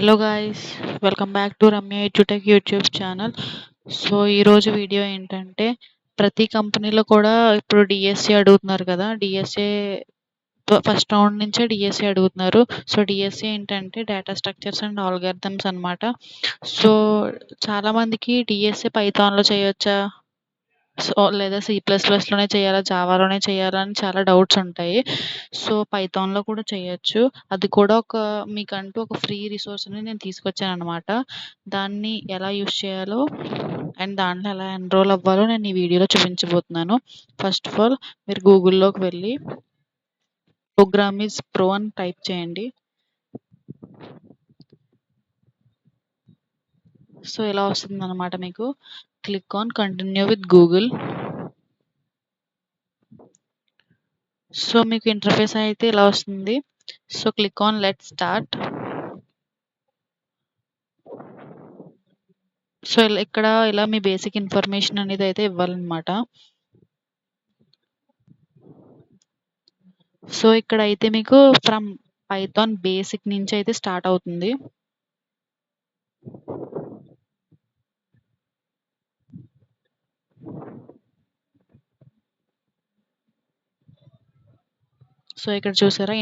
Hello guys, welcome back to Ramya edutech YouTube channel. So ఈరోజు video ఏంటంటే, ప్రతి కంపెనీలో కూడా ఇప్పుడు డిఎస్సి అడుగుతున్నారు కదా. డిఎస్ఏ ఫస్ట్ రౌండ్ నుంచే డిఎస్సి అడుగుతున్నారు. సో డిఎస్సి ఏంటంటే డేటా స్ట్రక్చర్స్ అండ్ ఆల్గారిథమ్స్ అన్నమాట. సో చాలా మందికి డిఎస్సి పైథాన్లో చేయొచ్చా, లేదా C++లోనే చేయాలా, జావాలోనే చేయాలా అని చాలా డౌట్స్ ఉంటాయి. సో పైథాన్లో కూడా చేయొచ్చు. అది కూడా మీకంటూ ఒక ఫ్రీ రిసోర్స్ని నేను తీసుకొచ్చాను అనమాట. దాన్ని ఎలా యూస్ చేయాలో అండ్ దాంట్లో ఎలా ఎన్రోల్ అవ్వాలో నేను ఈ వీడియోలో చూపించబోతున్నాను. ఫస్ట్ ఆఫ్ ఆల్ మీరు గూగుల్లోకి వెళ్ళి ప్రోగ్రామ్ ఈజ్ ప్రో అని టైప్ చేయండి. సో ఇలా వస్తుంది అనమాట. మీకు click on continue with Google. So మీకు ఇంటర్ఫేస్ అయితే ఇలా వస్తుంది. So click on let start. So ఇక్కడ ఇలా మీ బేసిక్ ఇన్ఫర్మేషన్ అనేది అయితే ఇవ్వాలన్నమాట. సో ఇక్కడ అయితే మీకు ఫ్రమ్ పైథాన్ బేసిక్ నుంచి అయితే స్టార్ట్ అవుతుంది. సో ఇక్కడ చూసారా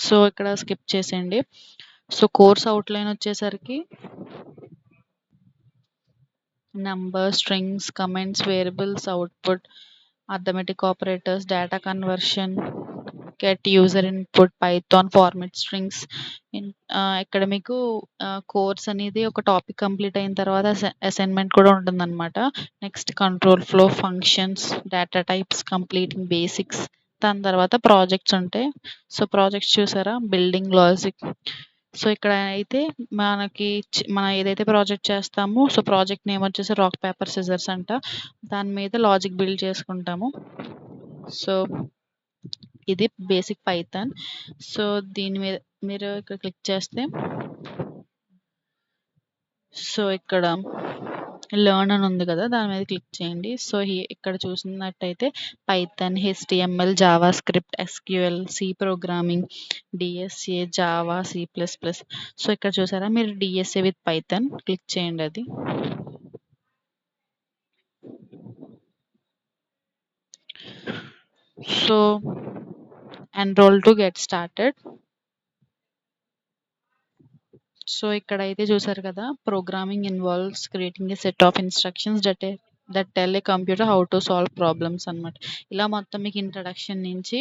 సో ఇక్కడ స్కిప్ చేసేయండి. సో కోర్స్ అవుట్లైన్ వచ్చేసరికి number, strings, comments, variables, output, arithmetic operators, data conversion, get user input, Python format strings. ఇక్కడ మీకు కోర్స్ అనేది ఒక టాపిక్ కంప్లీట్ అయిన తర్వాత అసైన్మెంట్ కూడా ఉంటుందన్నమాట. Next control flow, functions, data types, completing basics. దాని తర్వాత ప్రాజెక్ట్స్ ఉంటాయి. సో ప్రాజెక్ట్స్ చూసారా, బిల్డింగ్ లాజిక్. సో ఇక్కడ అయితే మనం ఏదైతే ప్రాజెక్ట్ చేస్తామో, సో ప్రాజెక్ట్ నేమ్ వచ్చేసి రాక్ పేపర్ సిజర్స్ అంట. దాని మీద లాజిక్ బిల్డ్ చేసుకుంటాము. సో ఇది బేసిక్ పైథాన్. సో దీని మీద మీరు ఇక్కడ క్లిక్ చేస్తే సో ఇక్కడ లెర్న్ అని ఉంది కదా, దాని మీద క్లిక్ చేయండి. సో ఇక్కడ చూసినట్టయితే Python, HTML, JavaScript, SQL, C programming, DSA, Java, C++. So ఇక్కడ చూసారా, మీరు డిఎస్ఏ విత్ పైథాన్ క్లిక్ చేయండి. అది so enrol to get started. So ఇక్కడైతే చూసారు కదా, programming involves creating a set of instructions that tell a computer how to solve problems అనమాట. ఇలా మొత్తం మీకు ఇంట్రడక్షన్ నుంచి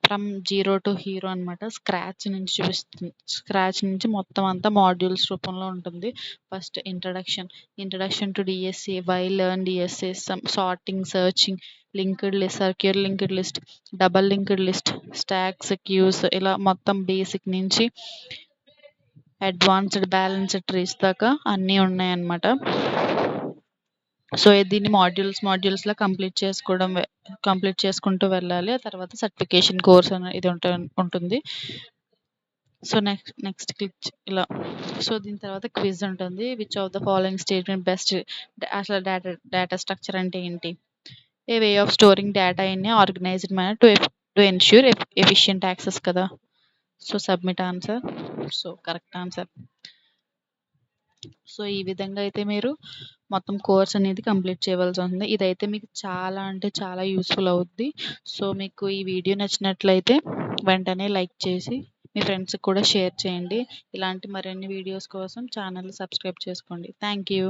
ఫ్రమ్ జీరో టు హీరో అనమాట. స్క్రాచ్ నుంచి చూపిస్తుంది. స్క్రాచ్ నుంచి మొత్తం అంతా మాడ్యూల్స్ రూపంలో ఉంటుంది. First introduction to DSC, why learn DSC, sorting, searching, linked list, circular linked list, double linked list, stacks, queues, ఇలా మొత్తం బేసిక్ నుంచి అడ్వాన్స్డ్ బ్యాలెన్స్డ్ ట్రీస్ దాకా అన్నీ ఉన్నాయన్నమాట. సో దీన్ని మాడ్యూల్స్ లా కంప్లీట్ చేసుకుంటూ వెళ్ళాలి. ఆ తర్వాత సర్టిఫికేషన్ కోర్స్ ఇది ఉంటుంది. సో నెక్స్ట్ క్లిక్ ఇలా. సో దీని తర్వాత క్విజ్ ఉంటుంది. Which of the following statement best, అసలు డేటా స్ట్రక్చర్ అంటే ఏంటి, a way of storing data in a organized manner to ensure efficient access కదా. So submit answer. So correct answer. So ఈ విధంగా అయితే మీరు మొత్తం కోర్స్ అనేది కంప్లీట్ చేయవలసి ఉంటుంది. ఇదైతే మీకు చాలా అంటే చాలా యూస్ఫుల్ అవుద్ది. సో మీకు ఈ వీడియో నచ్చినట్లయితే వెంటనే లైక్ చేసి మీ ఫ్రెండ్స్కి కూడా షేర్ చేయండి. ఇలాంటి మరిన్ని వీడియోస్ కోసం ఛానల్ సబ్స్క్రైబ్ చేసుకోండి. Thank you.